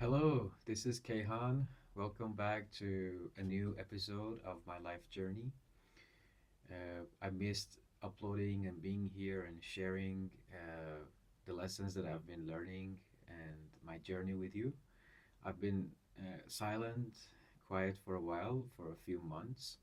Hello, this is Kayhan. Welcome back to a new episode of my life journey. I missed uploading and being here and sharing the lessons that I've been learning and my journey with you. I've been silent, quiet for a while, for a few months.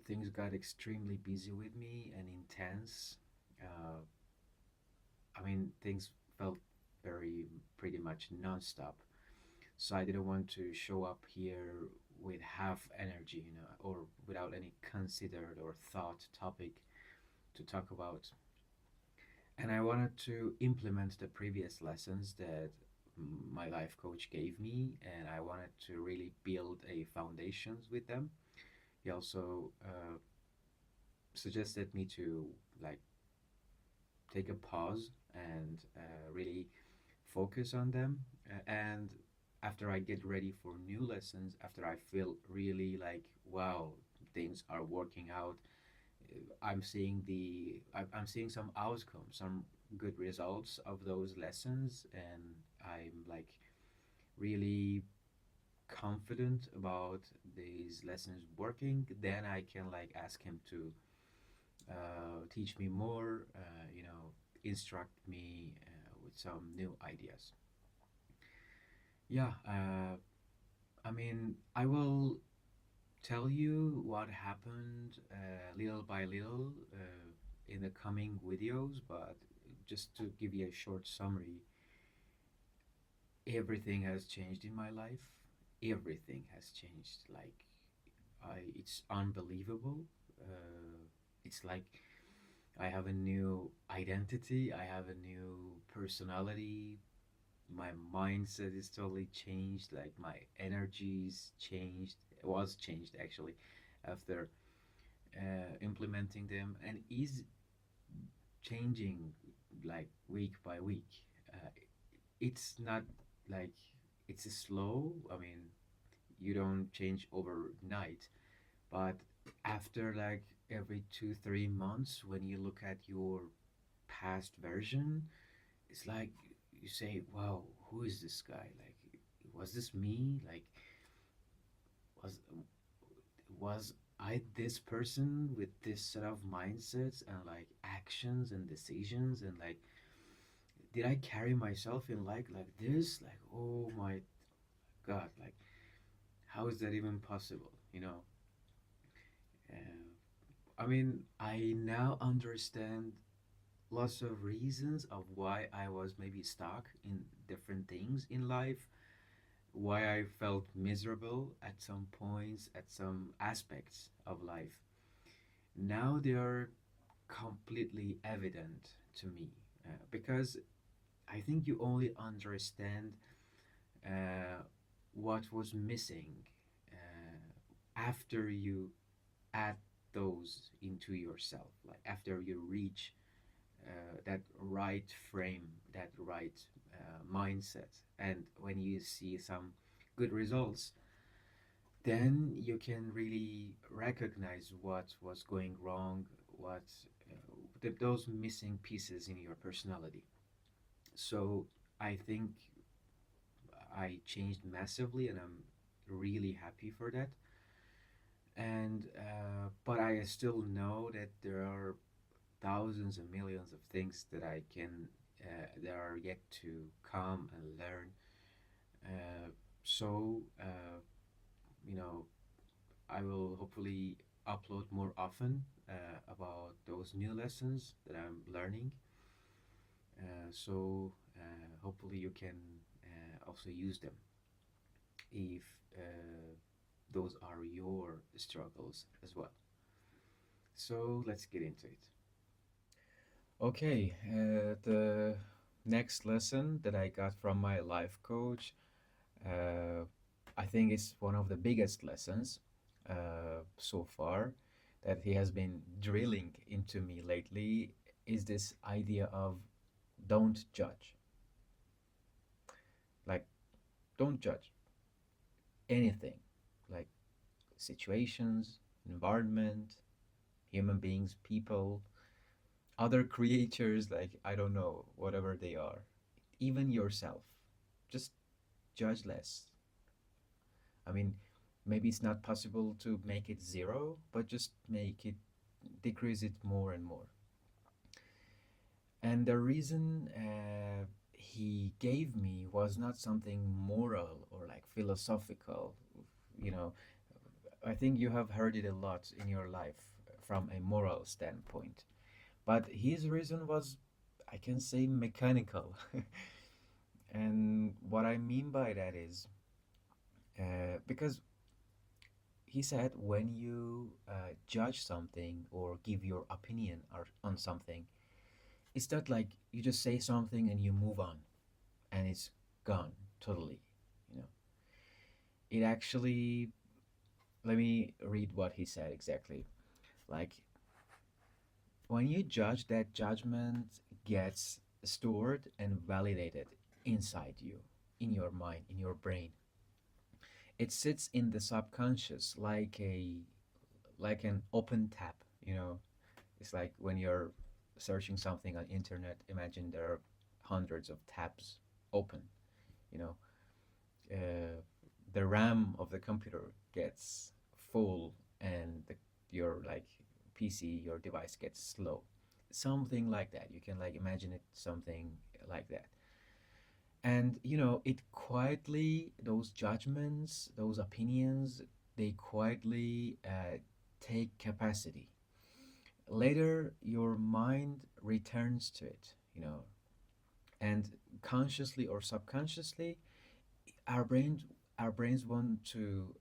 Things got extremely busy with me and intense. Uh, things felt very pretty much nonstop. So I didn't want to show up here with half energy, or without any considered or thought topic to talk about. And I wanted to implement the previous lessons that my life coach gave me, and I wanted to really build a foundations with them. He also suggested me to like take a pause and really focus on them. And after I get ready for new lessons, after I feel really like, wow, things are working out, I'm seeing some outcomes, some good results of those lessons, and I'm like really confident about these lessons working. Then I can like ask him to teach me more, instruct me with some new ideas. Yeah, I will tell you what happened little by little in the coming videos, but just to give you a short summary, everything has changed in my life. Everything has changed. It's unbelievable. It's like I have a new identity. I have a new personality. My mindset is totally changed. Like my energies changed. It was changed actually after implementing them, and is changing like week by week. Uh, it's not like it's slow. You don't change overnight, but after like every 2 3 months, when you look at your past version, it's like you say, "Wow, who is this guy? Like, was this me? Like, was was I this person with this set of mindsets and like actions and decisions and like did I carry myself in like this? Like, oh my God, like how is that even possible? I now understand lots of reasons of why I was maybe stuck in different things in life, why I felt miserable at some points, at some aspects of life. Now they are completely evident to me because I think you only understand uh, what was missing after you add those into yourself, like after you reach that right frame, that right mindset, and when you see some good results, then you can really recognize what was going wrong, what those missing pieces in your personality. So I think I changed massively, and I'm really happy for that. And but I still know that there are thousands and millions of things that I can that are yet to come and learn. Uh, so you know, I will hopefully upload more often about those new lessons that I'm learning. Hopefully you can also use them if those are your struggles as well. So let's get into it. Okay, the next lesson that I got from my life coach, uh, I think it's one of the biggest lessons so far that he has been drilling into me lately, is this idea of don't judge. Like, don't judge anything, like situations, environment, human beings, people, other creatures, like, I don't know, whatever they are, even yourself. Just judge less. I mean, maybe it's not possible to make it zero, but just make it, decrease it more and more. And the reason he gave me was not something moral or like philosophical. You know, I think you have heard it a lot in your life from a moral standpoint. But his reason was, I can say, mechanical. And what I mean by that is, because he said when you judge something or give your opinion on something, it's not like you just say something and you move on and it's gone totally. You know, it actually, let me read what he said exactly. Like, when you judge, that judgment gets stored and validated inside you, in your mind, in your brain. It sits in the subconscious like an open tab, you know. It's like when you're searching something on internet, imagine there are hundreds of tabs open, you know. uh, the RAM of the computer gets full, and your like PC, your device gets slow. Something like that. You can like imagine it something like that. And it quietly, those judgments, those opinions, they quietly take capacity. Later, your mind returns to it, and consciously or subconsciously, our brains our brains want to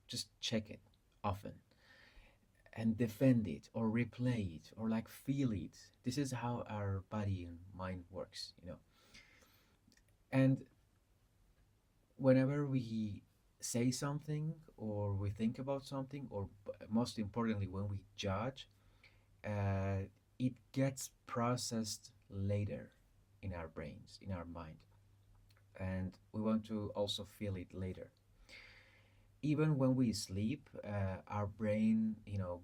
just check it often and defend it or replay it or like feel it. This is how our body and mind works, and whenever we say something or we think about something, or most importantly when we judge, uh, it gets processed later in our brains, in our mind, and we want to also feel it later. Even when we sleep, our brain,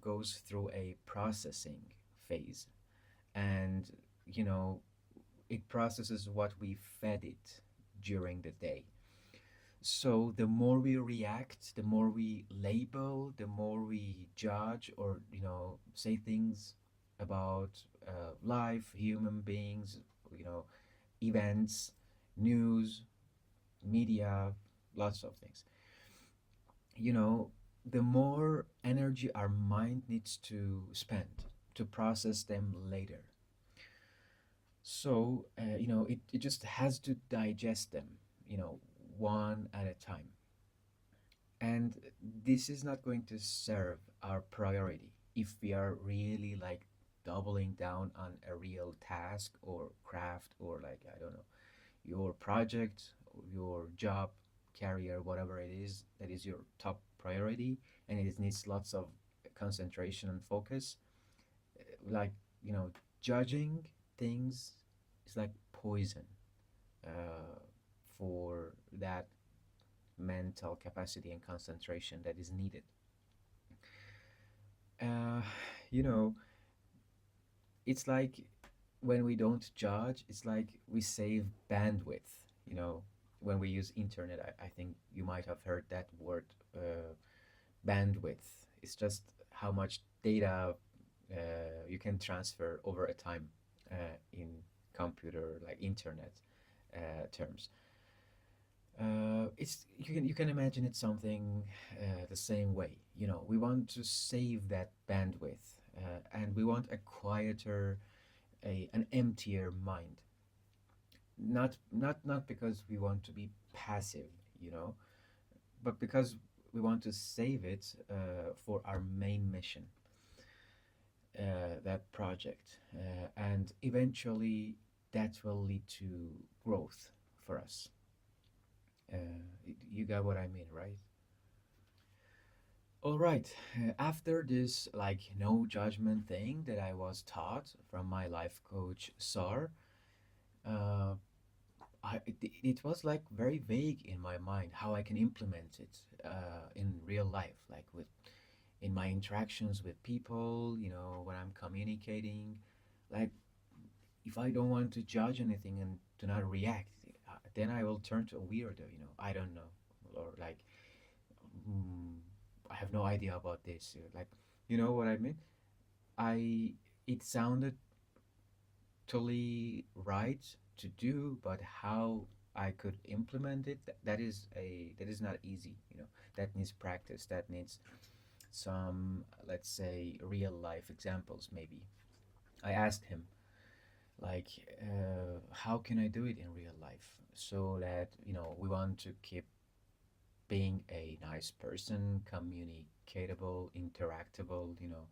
goes through a processing phase, and you know, it processes what we fed it during the day. So the more we react, the more we label, the more we judge, or say things about life, human beings, you know, events, news, media, lots of things. you know, the more energy our mind needs to spend to process them later. So, it just has to digest them, one at a time. And this is not going to serve our priority if we are really like doubling down on a real task or craft, or like, I don't know, your project, your job, career, whatever it is that is your top priority, and it needs lots of concentration and focus. Like, judging things is like poison uh, for that mental capacity and concentration that is needed. Uh, you know, it's like when we don't judge, it's like we save bandwidth. You know, when we use internet, I think you might have heard that word, bandwidth. It's just how much data you can transfer over a time in computer, like internet terms. It's you can imagine it something the same way. We want to save that bandwidth, and we want a quieter, an emptier mind. Not because we want to be passive, but because we want to save it for our main mission, that project, and eventually that will lead to growth for us. You got what I mean, right? All right. After this, like, no judgment thing that I was taught from my life coach, SAR, uh, it was like very vague in my mind how I can implement it in real life, like in my interactions with people, when I'm communicating. Like, if I don't want to judge anything and do not react, then I will turn to a weirdo, you know, I don't know, or like, mm, I have no idea about this. Like, you know what I mean? I it sounded totally right to do, but how I could implement it, that is not easy, you know. That needs practice. That needs some, let's say, real life examples maybe. I asked him, like, how can I do it in real life so that, you know, we want to keep being a nice person, communicatable, interactable, you know.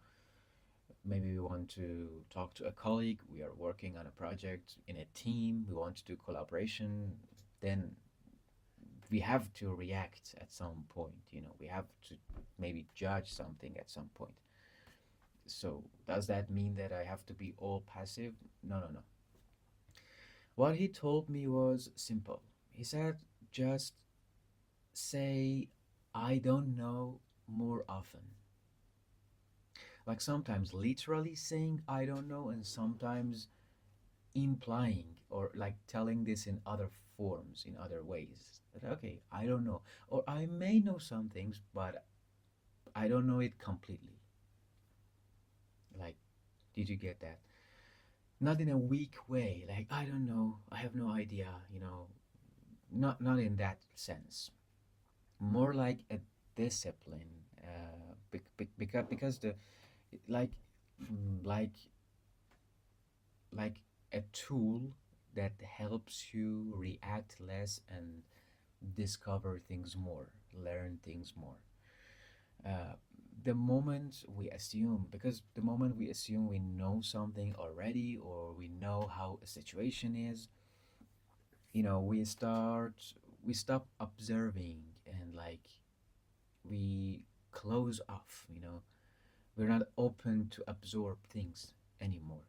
Maybe we want to talk to a colleague, we are working on a project in a team, we want to do collaboration, then we have to react at some point, you know, we have to maybe judge something at some point. So, does that mean that I have to be all passive? No, no, no. What he told me was simple. He said, just say, I don't know more often. Like sometimes literally saying, I don't know, and sometimes implying or like telling this in other forms, in other ways. That, okay, I don't know. Or I may know some things, but I don't know it completely. Like, did you get that? Not in a weak way, like, I don't know, I have no idea, you know, not in that sense. More like a discipline, because the like like like a tool that helps you react less and discover things more, learn things more. uh, the moment we assume, because the moment we assume we know something already or we know how a situation is, you know, we stop observing, and like we close off, you know, we're not open to absorb things anymore.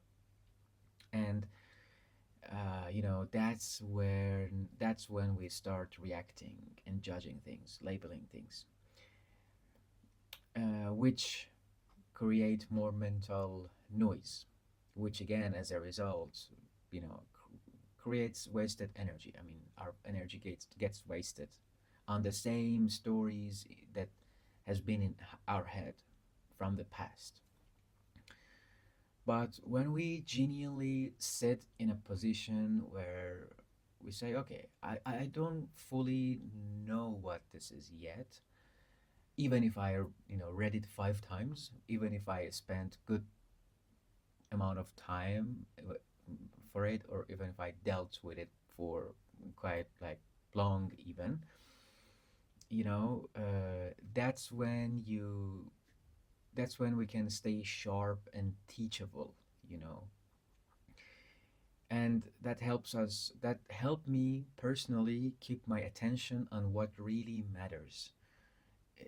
And you know, that's when we start reacting and judging things, labeling things, which create more mental noise, which again, as a result, you know, creates wasted energy. I mean, our energy gets wasted on the same stories that has been in our head from the past. But when we genuinely sit in a position where we say, okay, I don't fully know what this is yet, even if I, you know, read it 5 times, even if I spent good amount of time for it, or even if I dealt with it for quite like long, even, you know, that's when we can stay sharp and teachable, you know. And that helped me personally keep my attention on what really matters,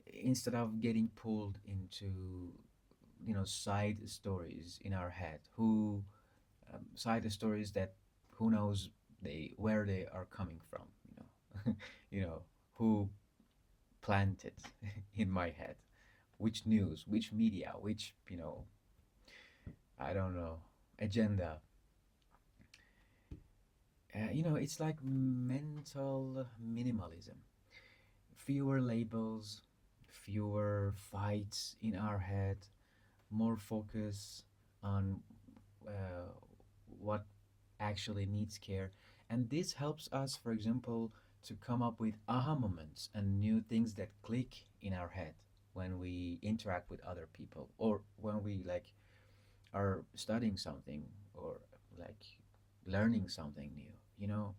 instead of getting pulled into, you know, side stories in our head, who side stories that who knows they where they are coming from, you know. You know, who planted in my head, which news, which media, which, you know, I don't know, agenda. You know, it's like mental minimalism. Fewer labels, fewer fights in our head, more focus on uh, what actually needs care. And this helps us, for example, to come up with aha moments and new things that click in our head when we interact with other people, or when we like are studying something, or like learning something new, you know.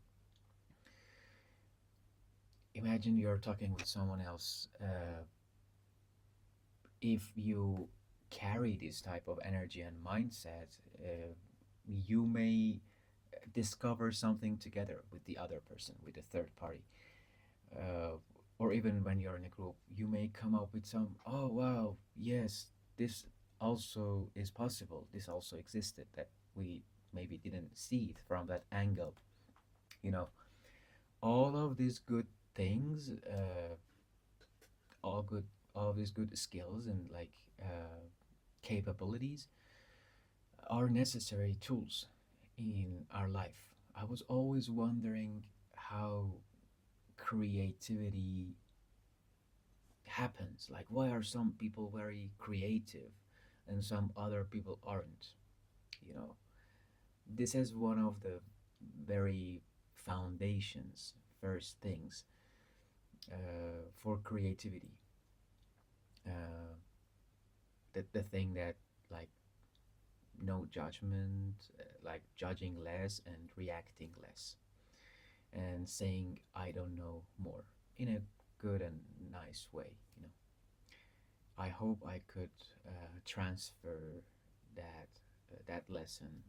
Imagine you're talking with someone else. If you carry this type of energy and mindset, you may discover something together with the other person, with the third party. Uh, or even when you're in a group, you may come up with some, oh wow, yes, this also is possible. This also existed, that we maybe didn't see it from that angle. You know, all of these good things, all good, all of these good skills and like capabilities are necessary tools in our life. I was always wondering how creativity happens. Like, why are some people very creative and some other people aren't? You know, this is one of the very foundations, first things for creativity. Uh, the thing that, like, no judgment, like judging less and reacting less, and saying I don't know more in a good and nice way. I hope I could transfer that lesson,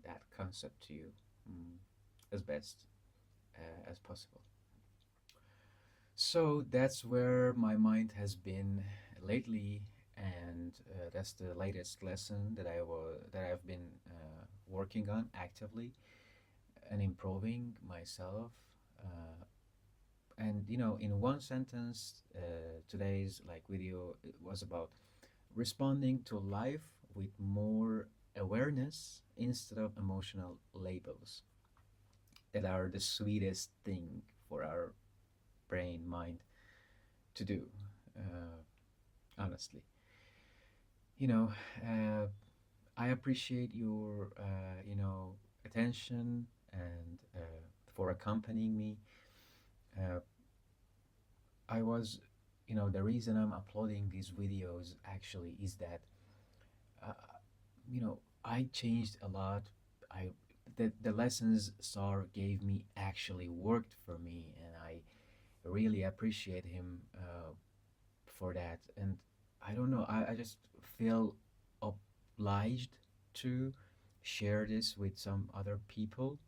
that concept to you, mm, as best as possible. So that's where my mind has been lately, and that's the latest lesson that I've been working on actively and improving myself. Uh, and in one sentence, today's like video it was about responding to life with more awareness instead of emotional labels that are the sweetest thing for our brain mind to do, honestly. you know uh, I appreciate your attention and for accompanying me. uh, I was the reason I'm uploading these videos actually is that uh, I changed a lot. I the lessons Sar gave me actually worked for me, and I really appreciate him for that. And I don't know, I just feel obliged to share this with some other people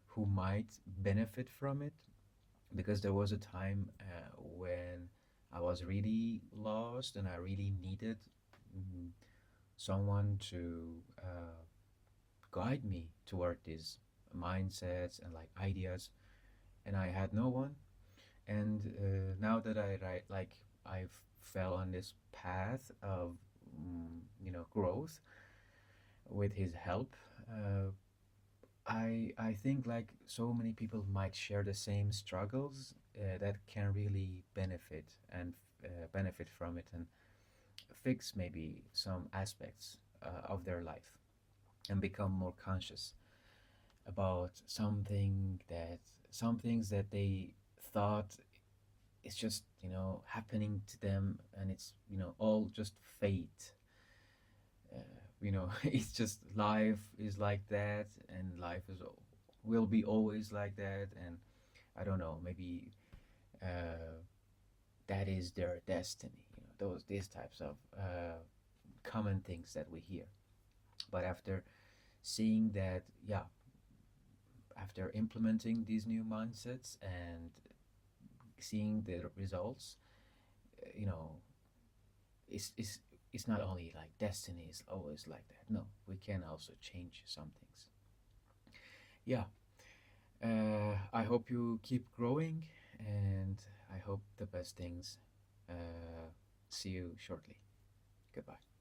who might benefit from it, because there was a time when I was really lost and I really needed mm, someone to guide me toward these mindsets and like ideas, and I had no one. And now that I've fell on this path of growth with his help, uh, I think like so many people might share the same struggles that can really benefit from it and fix maybe some aspects of their life and become more conscious about some things that they thought it's just happening to them, and it's all just fate. It's just life is like that, and life is will be always like that, and I don't know, maybe uh, that is their destiny. These types of common things that we hear. But after seeing that, yeah, after implementing these new mindsets and seeing the results, you know, it's not only like destiny is always like that. No, we can also change some things. Yeah. I hope you keep growing, and I hope the best things. See you shortly. Goodbye.